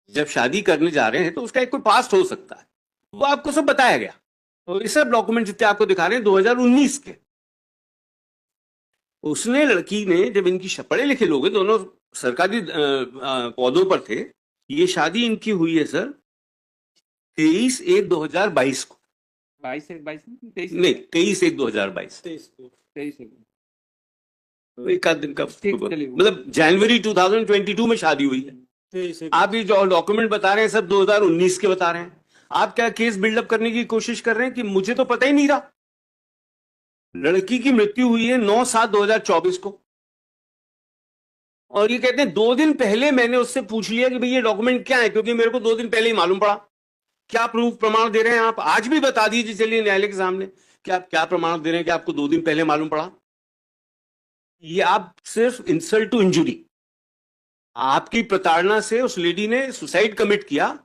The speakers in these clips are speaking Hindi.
जब शादी करने जा रहे हैं तो उसका एक कोई पास्ट हो सकता है, वो आपको सब बताया गया। तो ये सब डॉक्यूमेंट जितने आपको दिखा रहे हैं 2019 के। उसने, लड़की ने, जब इनकी पढ़े लिखे लोग हैं, दोनों सरकारी पौधों पर थे, ये शादी इनकी हुई है सर 23/1/2022 को। 22/1/22 नहीं, 23/1/2022। 23 एक आध दिन का, चलिए। मतलब जनवरी 2022 में शादी हुई है। आप ये जो डॉक्यूमेंट बता रहे हैं सब 2019 के बता रहे हैं। आप क्या केस बिल्डअप करने की कोशिश कर रहे हैं कि मुझे तो पता ही नहीं रहा। लड़की की मृत्यु हुई है 9/7/2024 को, और ये कहते हैं 2 दिन पहले मैंने उससे पूछ लिया कि भाई ये डॉक्यूमेंट क्या है, क्योंकि मेरे को 2 दिन पहले ही मालूम पड़ा। क्या प्रूफ प्रमाण दे रहे हैं आप? आज भी बता दीजिए, चलिए न्यायालय के सामने कि आप क्या प्रमाण दे रहे हैं कि आपको 2 दिन पहले मालूम पड़ा। ये आप सिर्फ इंसल्ट टू इंजुरी, आपकी प्रताड़ना से उस लेडी ने सुसाइड कमिट किया,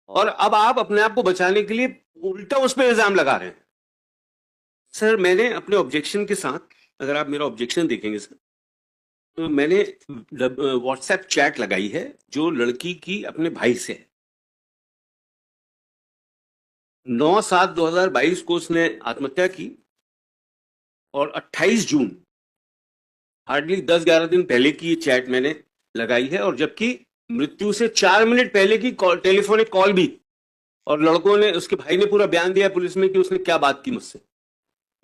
और अब आप अपने आप को बचाने के लिए उल्टा उस पर इल्जाम लगा रहे हैं। सर, मैंने अपने ऑब्जेक्शन के साथ, अगर आप मेरा ऑब्जेक्शन देखेंगे सर, तो मैंने व्हाट्सएप चैट लगाई है जो लड़की की अपने भाई से है। 9/7/2022 को उसने आत्महत्या की, और 28 जून, हार्डली 10-11 दिन पहले की ये चैट मैंने लगाई है, और जबकि मृत्यु से 4 मिनट पहले की टेलीफोनिक कॉल भी। और लड़कों ने, उसके भाई ने पूरा बयान दिया पुलिस में कि उसने क्या बात की मुझसे।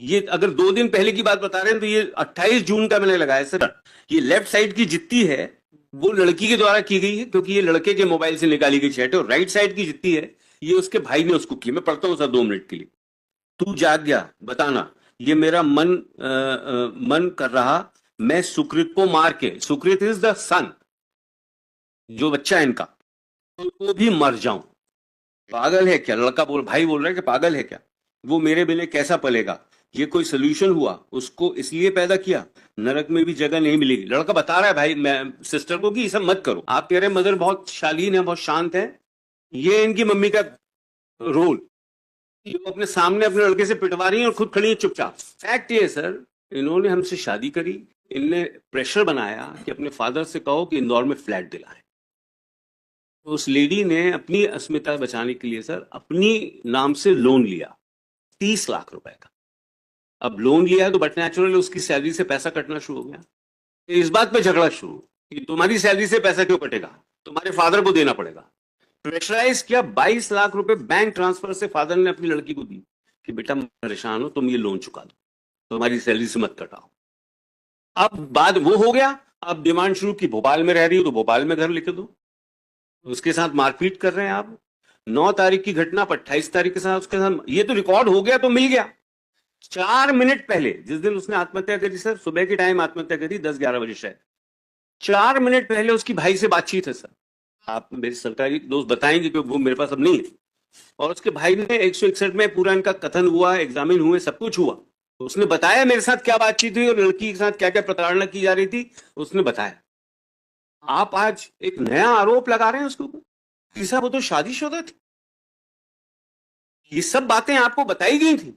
ये अगर 2 दिन पहले की बात बता रहे हैं तो ये 28 जून का मैंने लगाया सर। ये लेफ्ट साइड की जितनी है वो लड़की के द्वारा की गई है, क्योंकि ये लड़के के मोबाइल से निकाली गई चैट है, और राइट साइड की जितनी है ये उसके भाई ने उसको की। मैं पढ़ता हूं सर 2 मिनट के लिए। तू जाग गया, बताना, ये मेरा मन कर रहा, मैं सुकृत को मार के, सुकृत इज द सन, जो बच्चा है इनका, तो भी मर जाऊं। पागल है क्या? लड़का भाई बोल रहा है कि पागल है क्या, वो मेरे बिना कैसा पलेगा, ये कोई सोल्यूशन हुआ? उसको इसलिए पैदा किया, नरक में भी जगह नहीं मिलेगी। लड़का बता रहा है भाई, मैं सिस्टर को कि ये सब मत करो। आप कह रहे मदर बहुत शालीन है, बहुत शांत है, ये इनकी मम्मी का रोल, ये अपने सामने अपने लड़के से पिटवा रही है और खुद खड़ी है चुपचाप। फैक्ट ये है सर, इन्होंने हमसे शादी करी, इनने प्रेशर बनाया कि अपने फादर से कहो कि इंदौर में फ्लैट दिलाएं। तो उस लेडी ने अपनी अस्मिता बचाने के लिए सर अपनी नाम से लोन लिया 30 लाख रुपए का। अब लोन लिया है तो बट नेचुरल उसकी सैलरी से पैसा कटना शुरू हो गया। इस बात पे झगड़ा शुरू कि तुम्हारी सैलरी से पैसा क्यों कटेगा, तुम्हारे फादर को देना पड़ेगा। प्रेशराइज किया, 22 लाख रुपए बैंक ट्रांसफर से फादर ने अपनी लड़की को दी कि बेटा मैं परेशान हो, तुम ये लोन चुका दो, तुम्हारी सैलरी से मत कटाओ। अब बात वो हो गया, अब डिमांड शुरू की भोपाल में रह रही हो तो भोपाल में घर लिख दो। उसके साथ मारपीट कर रहे हैं आप। 9 तारीख की घटना पर 28 तारीख के साथ उसके साथ, ये तो रिकॉर्ड हो गया तो मिल गया। 4 मिनट पहले, जिस दिन उसने आत्महत्या करी सर, सुबह के टाइम आत्महत्या करी, 10-11 बजे शायद, 4 मिनट पहले उसकी भाई से बातचीत है सर। आप मेरे सरकारी दोस्त बताएंगे क्योंकि वो मेरे पास अब नहीं है। और उसके भाई ने 161 में पूरा इनका कथन हुआ, एग्जामिन हुए, सब कुछ हुआ। उसने बताया मेरे साथ क्या बातचीत हुई और लड़की के साथ क्या क्या प्रताड़ना की जा रही थी, उसने बताया। आप आज एक नया आरोप लगा रहे हैं उसके ऊपर कि साहब वो तो शादीशुदा थी। ये सब बातें आपको बताई गई थी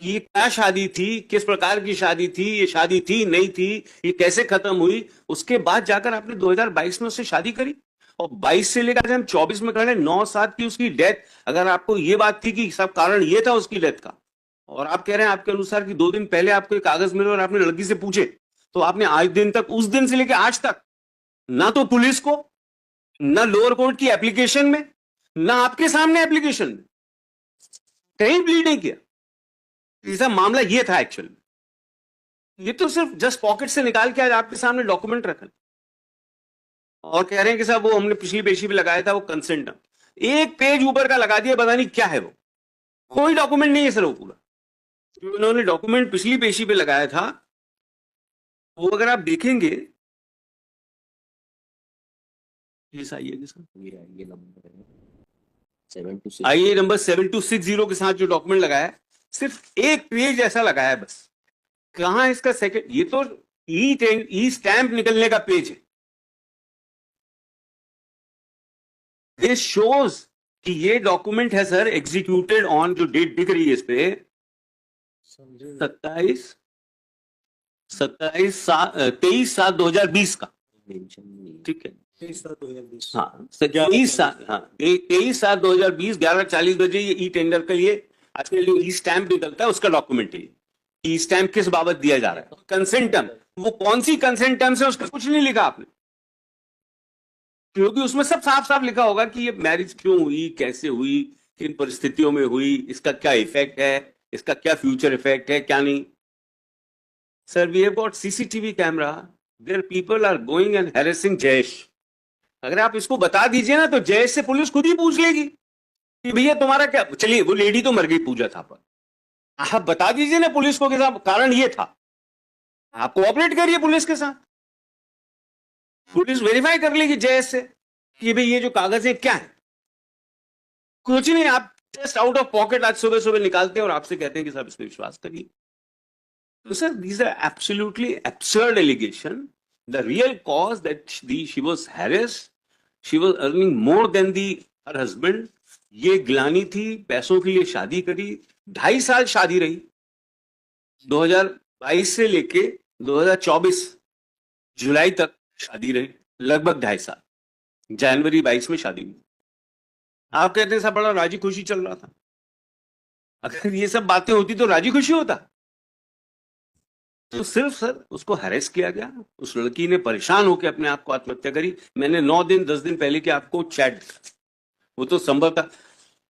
कि ये क्या शादी थी, किस प्रकार की शादी थी, ये शादी थी नहीं थी, ये कैसे खत्म हुई। उसके बाद जाकर आपने 2022 में उससे शादी करी, और 22 से लेकर हम 24 में कर रहे हैं। 9/7 की उसकी डेथ, अगर आपको ये बात थी कि सब कारण ये था उसकी डेथ का, और आप कह रहे हैं आपके अनुसार कि 2 दिन पहले आपको एक कागज मिले और आपने लड़की से पूछे, तो आपने आज दिन तक, उस दिन से लेकर आज तक, ना तो पुलिस को, ना लोअर कोर्ट की एप्लीकेशन में, ना आपके सामने एप्लीकेशन में कहीं प्लीड नहीं किया। इसका मामला ये था एक्चुअल में। ये तो सिर्फ जस्ट पॉकेट से निकाल के आज आपके सामने डॉक्यूमेंट रखा और कह रहे हैं कि साहब वो हमने पिछली पेशी पे लगाया था, वो कंसेंट। एक पेज ऊपर का लगा दिया, पता नहीं क्या है वो, कोई डॉक्यूमेंट नहीं है सर वो पूरा जो इन्होंने डॉक्यूमेंट पिछली पेशी पे लगाया था। वो अगर आप देखेंगे, आइए नंबर 7260 के साथ जो डॉक्यूमेंट लगाया है, सिर्फ एक पेज ऐसा लगाया है बस। कहां इसका सेकंड, ये तो ई स्टैंप निकलने का पेज है। दिस शोज कि ये डॉक्यूमेंट है सर एग्जीक्यूटेड ऑन, जो डेट दिख रही है इस पे 23/7/2020 का, ठीक है। 23/7/2020। हाँ सर, 23/7/2020 11:40 बजे ये ई टेंडर के लिए आजकल जो ई स्टैंप निकलता है उसका डॉक्यूमेंट है। ई स्टैंप किस बाबत दिया जा रहा है? Consent term. वो कौन सी कंसेंट टर्म्स है उसका कुछ नहीं लिखा आपने, क्योंकि उसमें सब साफ साफ लिखा होगा कि ये मैरिज क्यों हुई, कैसे हुई, किन परिस्थितियों में हुई, इसका क्या इफेक्ट है, इसका क्या फ्यूचर इफेक्ट है, क्या नहीं। Sir we have got CCTV camera, there people are going and harassing Jayesh. अगर आप इसको बता दीजिए ना तो जयेश से पुलिस खुद ही पूछ लेगी कि भैया तुम्हारा क्या। चलिए वो लेडी तो मर गई पूजा था, पर आप बता दीजिए ना पुलिस को कि साहब कारण ये था, आप कोऑपरेट करिए पुलिस के साथ, पुलिस वेरीफाई कर लेगी जयेश से कि भाई ये जो कागज है क्या है। कुछ नहीं, आप जस्ट आउट ऑफ पॉकेट आज सुबह सुबह निकालते हैं और आपसे कहते हैं कि साहब इस पर विश्वास करिए। तो sir these are absolutely absurd allegation. The real cause that she was harassed, she was earning more than her husband. ये गिलानी थी, पैसों के लिए शादी करी, 2.5 साल शादी रही, 2022 से लेके 2024 जुलाई तक शादी रही, लगभग 2.5 साल। जनवरी 22 में शादी हुई। आप कहते हैं सब बड़ा राजी खुशी चल रहा था। अगर ये सब बातें होती तो राजी खुशी होता। तो सिर्फ सर उसको हैरेस किया गया, उस लड़की ने परेशान होकर अपने आप को आत्महत्या करी। मैंने 9 दिन 10 दिन पहले के आपको चैट, वो तो संभव था।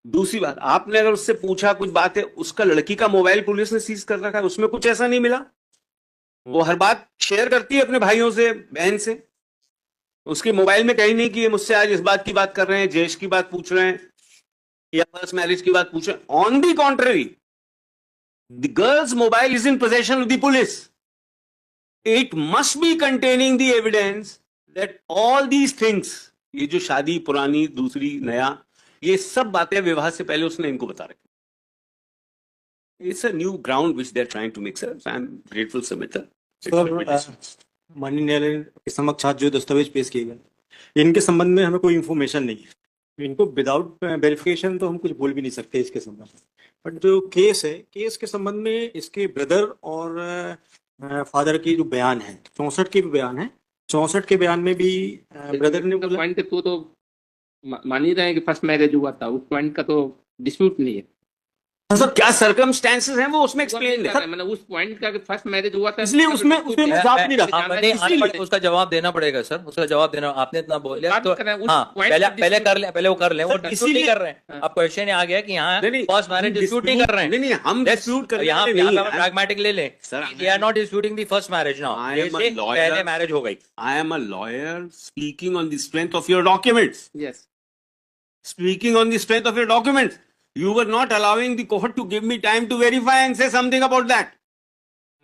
दूसरी बात, आपने अगर उससे पूछा कुछ बात है, उसका लड़की का मोबाइल पुलिस ने सीज कर रखा है, उसमें कुछ ऐसा नहीं मिला। वो हर बात शेयर करती है अपने भाइयों से, बहन से। उसके मोबाइल में कहीं नहीं कि ये मुझसे आज इस बात की बात कर रहे हैं, जयेश की बात पूछ रहे हैं या फर्स्ट मैरिज की बात पूछ रहे हैं। On the contrary, the girls mobile is in possession of the police. It must be containing the evidence that all these things, ये जो शादी पुरानी दूसरी नया, ये सब बातें विवाह से पहले उसने इनको बता रखी। It's a new ground which they are trying to make. Sir I am grateful sir, माननीय न्यायालय के समक्ष आज जो दस्तावेज पेश किए गए, इनके संबंध में हमें कोई इंफॉर्मेशन नहीं है। इनको विदाउट वेरिफिकेशन तो हम कुछ बोल भी नहीं सकते इसके संबंध में। बट जो केस है, केस के संबंध में इसके ब्रदर और फादर की जो बयान है, 64 के भी बयान है, 64 के बयान में भी ब्रदर ने बोला। पॉइंट तो मान ही रहे हैं कि फर्स्ट मैरिज हुआ था, उस पॉइंट का तो डिस्प्यूट नहीं है। सर क्या सर्कमस्टेंसेस हैं वो उसमें एक्सप्लेन है। मैंने उस पॉइंट का फर्स्ट मैरिज हुआ था, इसलिए उसमें जवाब नहीं रहा। उसका जवाब देना पड़ेगा सर, उसका जवाब देना। आपने इतना बोल दिया तो हाँ, पहले कर ले, पहले वो कर ले। वो डिस्प्यूट नहीं कर रहे हैं। अब क्वेश्चन आ गया कि यहाँ फर्स्ट मैरिज डिस्प्यूट नहीं कर रहे हैं। नहीं, हम डिस्प्यूट कर, यहाँ प्रैग्मेटिक ले लें। They are not disputing the first marriage now. पहले मैरिज हो गई। I am a lawyer speaking on the strength of your documents. Yes. Speaking on the strength of your documents. You were not allowing the court to give me time to verify and say something about that.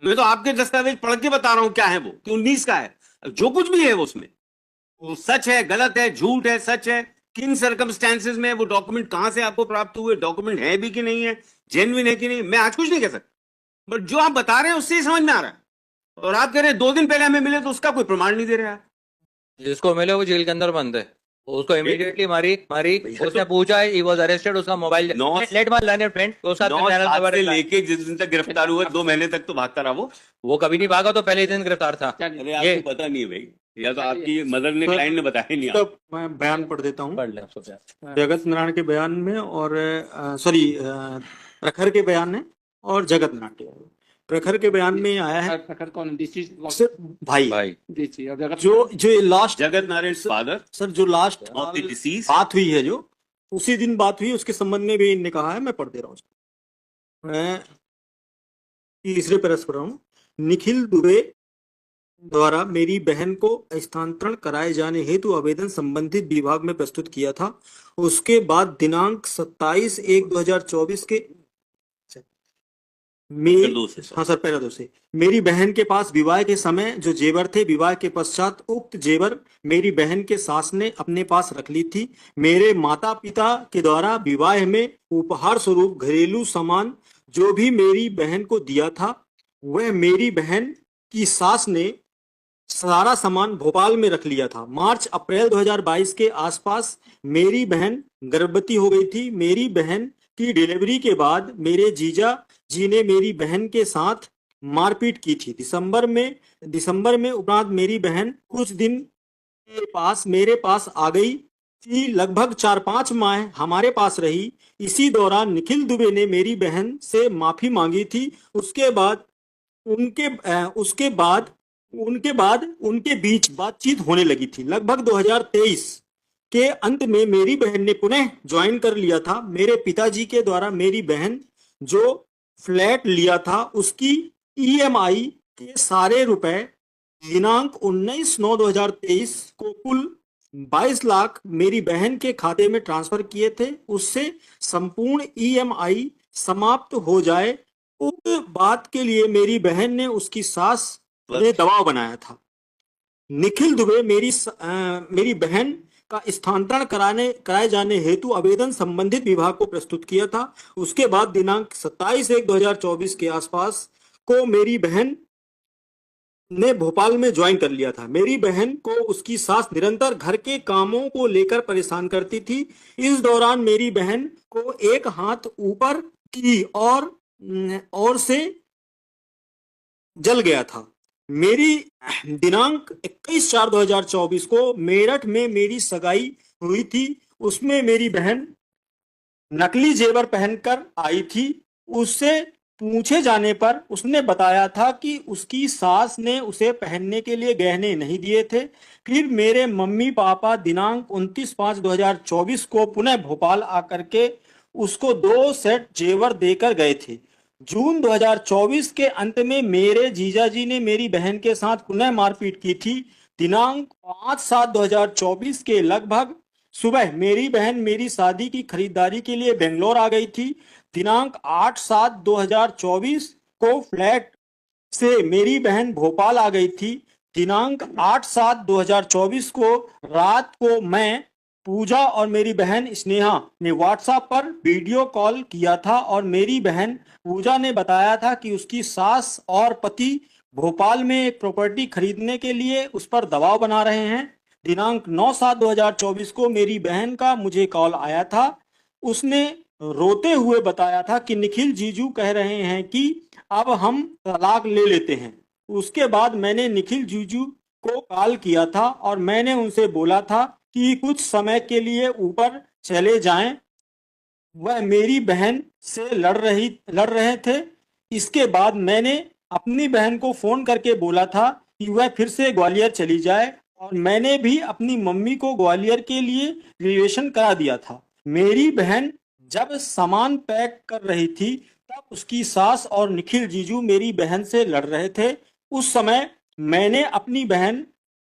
मैं तो आपके दस्तावेज पढ़ के बता रहा हूं क्या है वो, कि 19 का है। जो कुछ भी है वो उसमें, वो सच है, गलत है, झूठ है, सच है, किन सर्कमस्टेंसेस में वो डॉक्यूमेंट कहां से आपको प्राप्त हुए, डॉक्यूमेंट है भी कि नहीं है, जेन्युइन है कि नहीं, मैं आज कुछ नहीं कह सकता। बट जो आप बता रहे हैं उससे ही समझ में आ रहा है। और आप कह रहे हैं 2 दिन पहले हमें मिले तो उसका कोई प्रमाण नहीं दे रहे हैं। जिसको मिले वो जेल के अंदर बंद है, उसको इमीडिएटली मारी। उसने पूछा, he was arrested, उसका mobile let my learner friend, उसका लेके जिस दिन तक गिरफ्तार हुआ 2 महीने तक तो भागता रहा वो कभी नहीं भागा, तो पहले दिन गिरफ्तार था। अरे आपको पता नहीं है भाई, या तो आपकी मदर ने, क्लाइंट ने बताया नहीं। तो मैं बयान पढ़ देता हूँ। पढ़ ले जगत नारायण के बयान में और प्रखर के बयान में और जगत नारायण के प्रखर के बयान में आया है। प्रखर कौन? भाई जो last Jagat Narayan father sir, जो लास्ट ऑफ द डिसीज बात हुई है, जो उसी दिन बात हुई, उसके संबंध में भी इनने कहा है। मैं पढ़ दे रहा हूँ। मैं तीसरे पैराग्राफ पढ़ रहा हूँ। निखिल दुबे द्वारा मेरी बहन को स्थानांतरण कराए जाने हेतु आवेदन संबंधित विभाग में प्रस्तुत किया था। उसके बाद दिनांक 27/1/2024 के हाँ सर, पहला 2 से मेरी बहन के पास विवाह के समय जो जेवर थे, विवाह के पश्चात उक्त जेवर मेरी बहन के सास ने अपने पास रख ली थी। मेरे माता पिता के द्वारा विवाह में उपहार स्वरूप घरेलू सामान जो भी मेरी बहन को दिया था, वह मेरी बहन की सास ने सारा सामान भोपाल में रख लिया था। मार्च अप्रैल 2022 के आसपास मेरी बहन गर्भवती हो गई थी। मेरी बहन की डिलीवरी के बाद मेरे जीजा जी ने मेरी बहन के साथ मारपीट की थी। दिसंबर में उपरांत मेरी बहन कुछ दिन मेरे पास आ गई थी। लगभग 4-5 माह हमारे पास रही। इसी दौरान निखिल दुबे ने मेरी बहन से माफी मांगी थी। उसके बाद उनके बीच बातचीत होने लगी थी। लगभग 2023 के अंत में मेरी बहन ने पुनः ज्वाइन कर लिया था। मेरे पिताजी के द्वारा मेरी बहन जो फ्लैट लिया था उसकी ईएमआई के सारे रुपए दिनांक 19/9/2023 को कुल 22 लाख मेरी बहन के खाते में ट्रांसफर किए थे। उससे संपूर्ण ईएमआई समाप्त हो जाए, उस बात के लिए मेरी बहन ने उसकी सास ने दबाव बनाया था। निखिल दुबे मेरी बहन का स्थानांतरण कराए जाने हेतु आवेदन संबंधित विभाग को प्रस्तुत किया था। उसके बाद दिनांक 27/1/2024 के आसपास को मेरी बहन ने भोपाल में ज्वाइन कर लिया था। मेरी बहन को उसकी सास निरंतर घर के कामों को लेकर परेशान करती थी। इस दौरान मेरी बहन को एक हाथ ऊपर की और से जल गया था। मेरी दिनांक 21/4/2024 को मेरठ में मेरी सगाई हुई थी। उसमें मेरी बहन नकली जेवर पहनकर आई थी। उससे पूछे जाने पर उसने बताया था कि उसकी सास ने उसे पहनने के लिए गहने नहीं दिए थे। फिर मेरे मम्मी पापा दिनांक 29/5/2024 को पुनः भोपाल आकर के उसको 2 सेट जेवर देकर गए थे। जून 2024 के अंत में मेरे जीजाजी ने मेरी बहन के साथ पुनः मारपीट की थी। दिनांक 5/7/2024 के लगभग सुबह मेरी बहन मेरी शादी की खरीदारी के लिए बेंगलोर आ गई थी। दिनांक 8/7/2024 को फ्लैट से मेरी बहन भोपाल आ गई थी। दिनांक 8/7/2024 को रात को मैं, पूजा और मेरी बहन स्नेहा ने व्हाट्सएप पर वीडियो कॉल किया था और मेरी बहन पूजा ने बताया था कि उसकी सास और पति भोपाल में एक प्रॉपर्टी खरीदने के लिए उस पर दबाव बना रहे हैं। दिनांक 9/7/2024 को मेरी बहन का मुझे कॉल आया था। उसने रोते हुए बताया था कि निखिल जीजू कह रहे हैं कि अब हम तलाक ले लेते हैं। उसके बाद मैंने निखिल जीजू को कॉल किया था और मैंने उनसे बोला था कि कुछ समय के लिए ऊपर चले जाएं। वह मेरी बहन से लड़ रहे थे। इसके बाद मैंने अपनी बहन को फोन करके बोला था कि वह फिर से ग्वालियर चली जाए और मैंने भी अपनी मम्मी को ग्वालियर के लिए रिजर्वेशन करा दिया था। मेरी बहन जब सामान पैक कर रही थी तब उसकी सास और निखिल जीजू मेरी बहन से लड़ रहे थे। उस समय मैंने अपनी बहन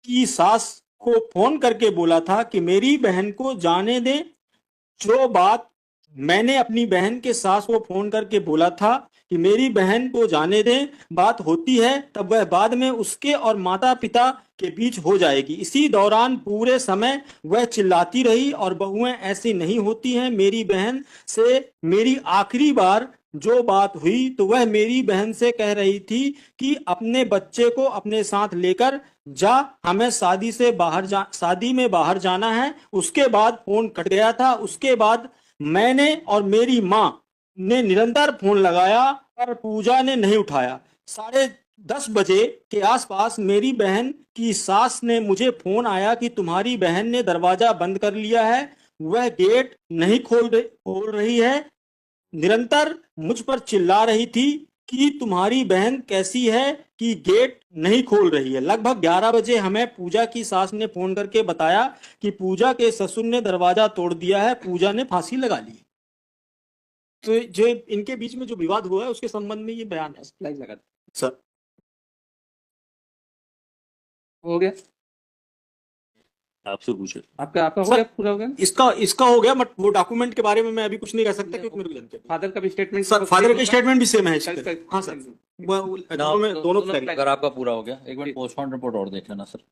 की सास को फोन करके बोला था कि मेरी बहन को जाने दें। जो बात मैंने अपनी बहन के सास को फोन करके बोला था कि मेरी बहन को जाने दें, बात होती है तब वह बाद में उसके और माता पिता के बीच हो जाएगी। इसी दौरान पूरे समय वह चिल्लाती रही और बहुएं ऐसी नहीं होती हैं। मेरी बहन से मेरी आखिरी बार जो बात हुई तो वह मेरी बहन से कह रही थी कि अपने बच्चे को अपने साथ लेकर जा, हमें शादी में बाहर जाना है। उसके बाद फोन कट गया था। उसके बाद मैंने और मेरी माँ ने निरंतर फोन लगाया पर पूजा ने नहीं उठाया। 10:30 बजे के आसपास मेरी बहन की सास ने मुझे फोन आया कि तुम्हारी बहन ने दरवाजा बंद कर लिया है, वह गेट नहीं खोल रही है। निरंतर मुझ पर चिल्ला रही थी कि तुम्हारी बहन कैसी है कि गेट नहीं खोल रही है। लगभग 11 बजे हमें पूजा की सास ने फोन करके बताया कि पूजा के ससुर ने दरवाजा तोड़ दिया है, पूजा ने फांसी लगा ली। तो जो इनके बीच में जो विवाद हुआ है उसके संबंध में ये बयान है। लाइक लगा सर हो गया, आपसे पूछे आपका हो गया, पूरा हो गया। इसका हो गया, बट वो डॉक्यूमेंट के बारे में मैं अभी कुछ नहीं कह सकता क्योंकि मेरे को जानते हैं। फादर का भी स्टेटमेंट, सर फादर का स्टेटमेंट भी सेम है। हाँ सर, दोनों अगर आपका पूरा हो गया, एक मिनट पोस्टमार्टम रिपोर्ट और देख लेना सर।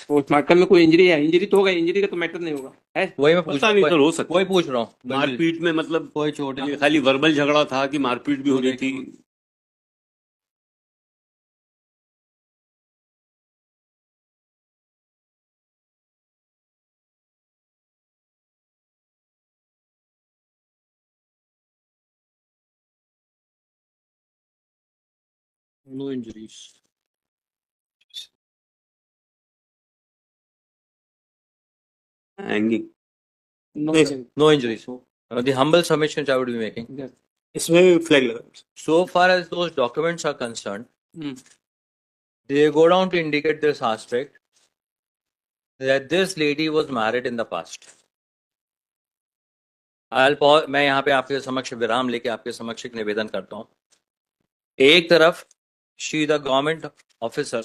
पोस्टमार्टम में कोई इंजरी है, इंजरी तो होगा, इंजरी का तो मैटर नहीं होगा है। वही मैं पूछ नहीं सर, हो सकता वही पूछ रहा हूँ। मारपीट में मतलब कोई चोट खाली वर्बल झगड़ा था कि मारपीट भी हो रही थी। No injuries. Hanging. No नहीं, injuries. No injuries. The humble submission which I would be making. Yes. इसमें फ्लैग लगा। So far as those documents are concerned, Hmm. they go down to indicate this aspect that this lady was married in the past. मैं यहाँ पे आपके समक्ष विराम लेके आपके समक्ष एक निवेदन करता हूँ। एक तरफ she the government officer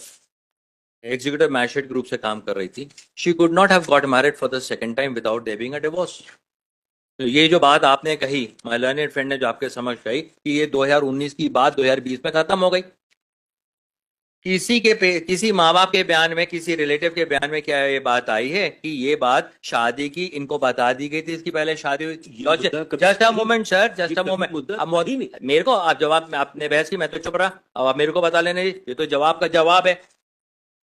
executive magistrate group से काम कर रही थी। She could not have got married for the second time without their being a divorce. तो ये जो बात आपने कही, माय लर्नेड फ्रेंड ने जो आपके समझ कही कि ये 2019 की बात 2020 में खत्म हो गई। किसी माँ बाप के बयान में, किसी रिलेटिव के बयान में क्या ये बात आई है कि ये बात शादी की इनको बता दी गई थी, इसकी पहले शादी हुई? Just a moment sir, just a moment. अब मोदी मेरे को आप जवाब, आपने बहस की, मैं तो चुप रहा, अब आप मेरे को बता लेने, ये तो जवाब का जवाब है।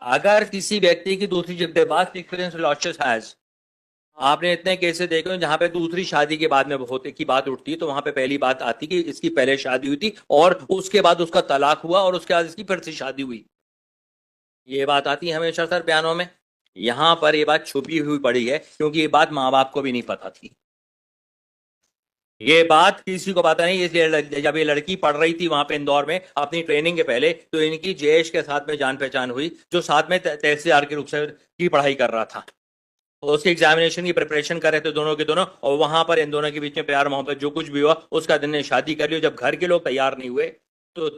अगर किसी व्यक्ति की दूसरी जगह बात एक्सपीरियंस लॉसेस हैज, आपने इतने केसेस देखे जहां पे दूसरी शादी के बाद में होते की बात उठती है तो वहां पे पहली बात आती कि इसकी पहले शादी हुई थी और उसके बाद उसका तलाक हुआ और उसके बाद इसकी फिर से शादी हुई। ये बात आती है हमेशा सर बयानों में। यहां पर ये बात छुपी हुई पड़ी है क्योंकि ये बात माँ बाप को भी नहीं पता थी। ये बात किसी को पता नहीं, इसलिए जब ये लड़की पढ़ रही थी वहां पे इंदौर में अपनी ट्रेनिंग के पहले, तो इनकी जयेश के साथ में जान पहचान हुई जो साथ में तहसीलदार के रूप से की पढ़ाई कर रहा था। उसकी एग्जामिनेशन की प्रिपरेशन कर रहे थे दोनों के दोनों, और वहां पर इन दोनों के बीच में प्यार मोहब्बत जो कुछ भी हुआ उसका दिन ने शादी कर ली। जब घर के लोग तैयार नहीं हुए तो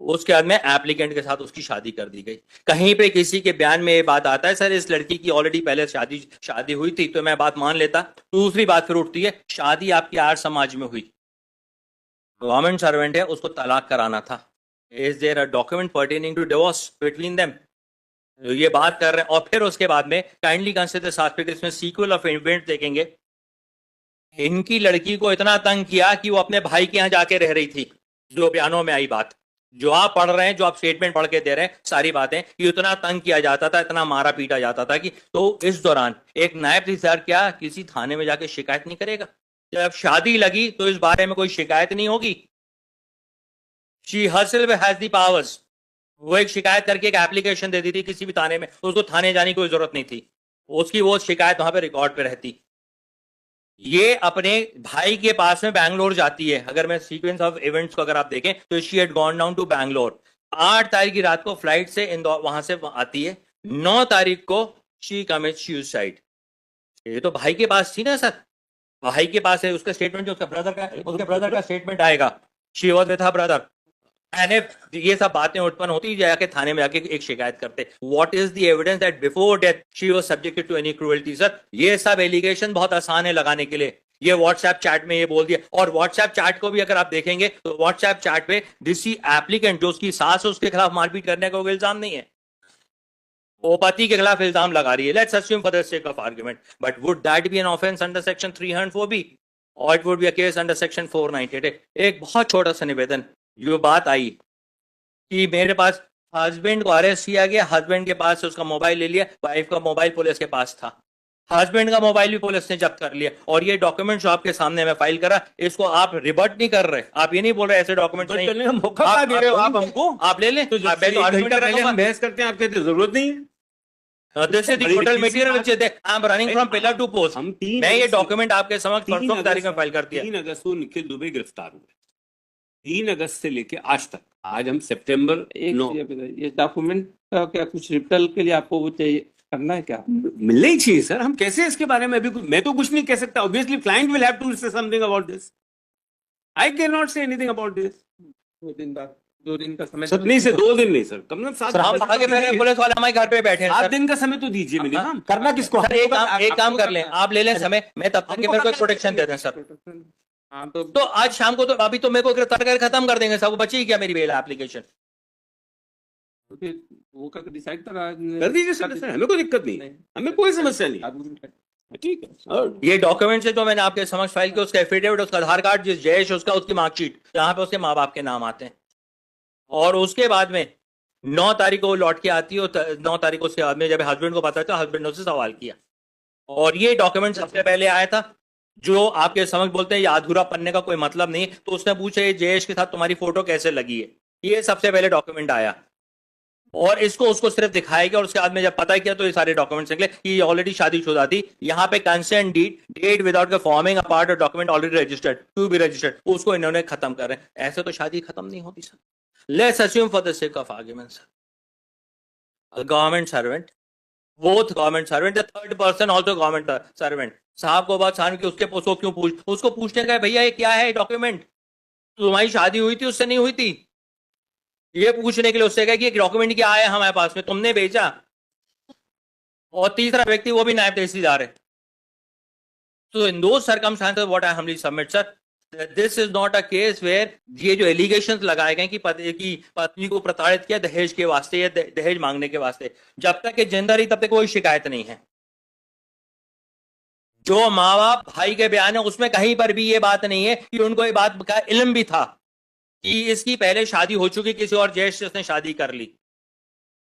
उसके बाद में एप्लीकेंट के साथ उसकी शादी कर दी गई। कहीं पे किसी के बयान में ये बात आता है सर इस लड़की की ऑलरेडी पहले शादी हुई थी, तो मैं बात मान लेता। दूसरी बात फिर उठती है, शादी आपकी आर्य समाज में हुई, गवर्नमेंट सर्वेंट है, उसको तलाक कराना था। Is there a document pertaining to divorce between them? ये बात कर रहे हैं। और फिर उसके बाद में काइंडली कंसीडर दिस एस्पेक्ट, इसमें सीक्वल ऑफ इवेंट देखेंगे। इनकी लड़की को इतना तंग किया कि वो अपने भाई के यहाँ जाके रह रही थी। जो बयानों में आई बात, जो आप पढ़ रहे हैं, जो आप स्टेटमेंट पढ़ के दे रहे हैं, सारी बातें कि इतना तंग किया जाता था, इतना मारा पीटा जाता था कि, तो इस दौरान एक नायब तहसीलदार क्या किसी थाने में जाके शिकायत नहीं करेगा? जब शादी लगी तो इस बारे में कोई शिकायत नहीं होगी। She herself has the powers. वो एक शिकायत करके एक एप्लीकेशन दे दी थी किसी भी थाने में, उसको थाने जाने की कोई जरूरत नहीं थी, उसकी वो शिकायत वहां पे रिकॉर्ड पे रहती। ये अपने भाई के पास में बैंगलोर जाती है। अगर मैं सीक्वेंस ऑफ इवेंट्स को अगर आप देखें तो she had gone down to Bangalore. 8 तारीख की रात को फ्लाइट से इंदौर वहां से आती है। 9 तारीख को शी कमिट्स सुसाइड। ये तो भाई के पास थी ना सर, भाई के पास है। उसका स्टेटमेंट जो उसके ब्रदर का स्टेटमेंट आएगा, she was with her brother. ये सब बातें उत्पन्न होती, जाके थाने में जाके एक शिकायत करते। What is the evidence that before death she was subjected to any cruelty? Sir ये सब एलिगेशन बहुत आसान है लगाने के लिए। ये व्हाट्सएप चैट में ये बोल दिया, और व्हाट्सएप चैट को भी अगर आप देखेंगे तो व्हाट्सएप चैट पे दिसी एप्लीकेंट जो उसकी सास है उसके खिलाफ मारपीट करने का कोई इल्जाम नहीं है, वो पति के खिलाफ इल्जाम लगा रही है। Let's assume for the sake of argument, but would that be an offence under section 304B और it would be a case under section 498? एक बहुत छोटा सा निवेदन, जो बात आई कि मेरे पास हस्बैंड को अरेस्ट किया गया, हस्बैंड के पास से उसका मोबाइल ले लिया, वाइफ का मोबाइल पुलिस के पास था, हस्बैंड का मोबाइल भी पुलिस ने जब्त कर लिया, और ये डॉक्यूमेंट जो आपके सामने मैं फाइल करा, इसको आप रिबर्ट नहीं कर रहे। आप ये नहीं बोल रहे ऐसे डॉक्यूमेंट नहीं, मौका दे रहे हो आप हमको, आप ले लें। हम बहस करते हैं, आपके जरूरत नहीं है। This is the total material which is there. I am running from pillar to post. मैं ये डॉक्यूमेंट आपके समक्ष परसों की तारीख में फाइल कर दिया। 3 अगस्त को निखिल दुबे गिरफ्तार हुए। 3 अगस्त से लेके आज तक, आज हम सितंबर 9। ये डॉक्यूमेंट का क्या कुछ रिटर्न के लिए आपको वो चाहिए करना है क्या? मिलना ही चाहिए सर। हम कैसे इसके बारे में अभी मैं तो कुछ नहीं कह सकता। Obviously client will have to say something about this. I can not say anything about this. 2 दिन का समय नहीं सर, 2 दिन नहीं सर, कम से कम 7 आगे पुलिस वाले हमारे घर पे बैठे हैं। 7 दिन का समय तो दीजिए मुझे। हम करना किसको? सर एक काम कर लें, आप ले लें समय, मैं तब तक के मेरे को प्रोटेक्शन दे दें सर। हाँ तो आज शाम को तो अभी तो मेरे को गिरफ्तार कर खत्म कर देंगे सर। वो बची क्या मेरी बेल एप्लीकेशन? वो का डिसाइड कर दीजिए सर, हमें कोई दिक्कत नहीं, हमें कोई समस्या नहीं। ठीक है। और ये डॉक्यूमेंट्स है जो मैंने आपके समक्ष फाइल किया, उसका एफिडेविट, उसका आधार कार्ड, जिस जयेश उसका, उसकी मार्कशीट जहाँ पे उसके माँ बाप के नाम आते हैं। और उसके बाद में 9 तारीख को लौट के आती है, और 9 तारीख को उसके बाद में जब हस्बैंड को पता था, हस्बैंड ने उससे सवाल किया, और ये डॉक्यूमेंट सबसे पहले आया था। जो आपके समझ बोलते हैं ये अधूरा पन्ने का कोई मतलब नहीं, तो उसने पूछा ये जयेश के साथ तुम्हारी फोटो कैसे लगी है? ये सबसे पहले डॉक्यूमेंट आया और इसको उसको सिर्फ दिखाया गया और उसके बाद में जब पता किया तो ये सारे डॉक्यूमेंट्स निकले कि ये ऑलरेडी शादीशुदा थी। यहाँ पे consent deed date without forming a part of document already registered to be registered, उसको इन्होंने खत्म कर रहे हैं। ऐसे तो शादी खत्म नहीं होती sir. Let's assume for the sake of argument sir, government servant, both government servant, the third person also government servant, साहब को बात साहब की उसको क्यों उसको पूछने का भैया ये क्या है डॉक्यूमेंट, तुम्हारी शादी हुई थी उससे नहीं हुई थी, ये पूछने के लिए उससे कहा कि डॉक्यूमेंट क्या आया हमारे पास में, तुमने भेजा। और तीसरा व्यक्ति वो भी नायब तहसीलदार है। तो in those circumstances what I humbly submit sir, this is not a case where ये जो एलिगेशंस लगाए गए कि पत्नी को प्रताड़ित किया दहेज के वास्ते या दहेज मांगने के वास्ते, जब तक ये जिंदा रही तब तक कोई शिकायत नहीं है। जो माँ बाप भाई के बयान है उसमें कहीं पर भी ये बात नहीं है कि उनको ये बात का इल्म भी था कि इसकी पहले शादी हो चुकी, किसी और ज्येष्ठ से उसने शादी कर ली।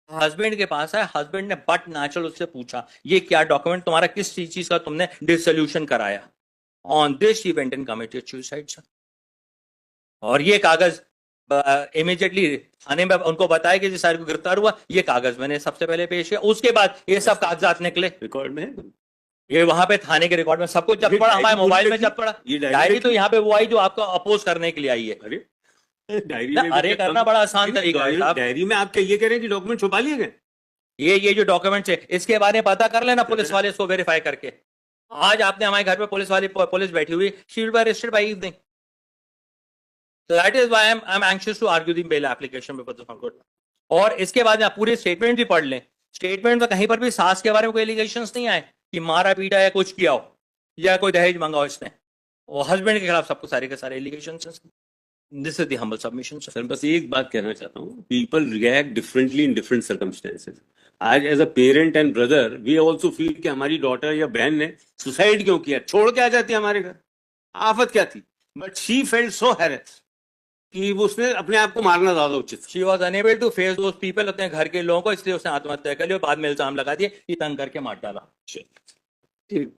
हस्बैंड के पास है, हस्बैंड ने बट नेचुरल उससे पूछा ये क्या डॉक्यूमेंट तुम्हारा, किस चीज का तुमने डिसोल्यूशन कराया, on this he went and committed suicide sir. और ये कागज इमीडिएटली थाने में उनको बताया कि सारे को गिरफ्तार हुआ, ये कागज मैंने सबसे पहले पेश किया, उसके बाद ये सब कागजात निकले रिकॉर्ड में है, ये वहां पे थाने के रिकॉर्ड में सब कुछ जब पड़ा, हमारे मोबाइल में जब पड़ा। ये डायरी तो यहाँ पे वो आई जो आपको अपोज करने के लिए आई है। अरे डायरी में अरे करना बड़ा आसान तरीका है साहब। डायरी में आप क्या ये कह रहे हैं कि डॉक्यूमेंट छुपा लिए गए? ये जो डॉक्यूमेंट्स है इसके बारे में पता कर लेना पुलिस वाले इसको वेरीफाई करके। आज आपने हमारे घर पे पुलिस बैठी हुई, she will be arrested by evening. So that is why I'm anxious to argue the bail application before the Supreme Court. और इसके बाद आप पूरे स्टेटमेंट भी पढ़ लें, स्टेटमेंट में कहीं पर भी सास के बारे में कोई एलिगेशंस नहीं आए कि मारा पीटा या कुछ किया हो या कोई दहेज मांगा हो इसने, और हस्बैंड के खिलाफ सबको सारे के सारे allegations. This is the humble submission sir. बस एक बात कहना चाहता हूँ, people react differently in different circumstances. आज as a parent and brother we also feel कि हमारी डॉटर या बहन ने सुसाइड क्यों किया, छोड़ के आ जाती है हमारे घर, आफत क्या थी, but she felt so harass कि उसने अपने आप को मारना ज्यादा उचित। She was unable to face those people, अपने घर के लोगों को, इसलिए उसने आत्महत्या कर ली और बाद में इल्जाम लगा दिए कि तंग करके मार डाला। ठीक।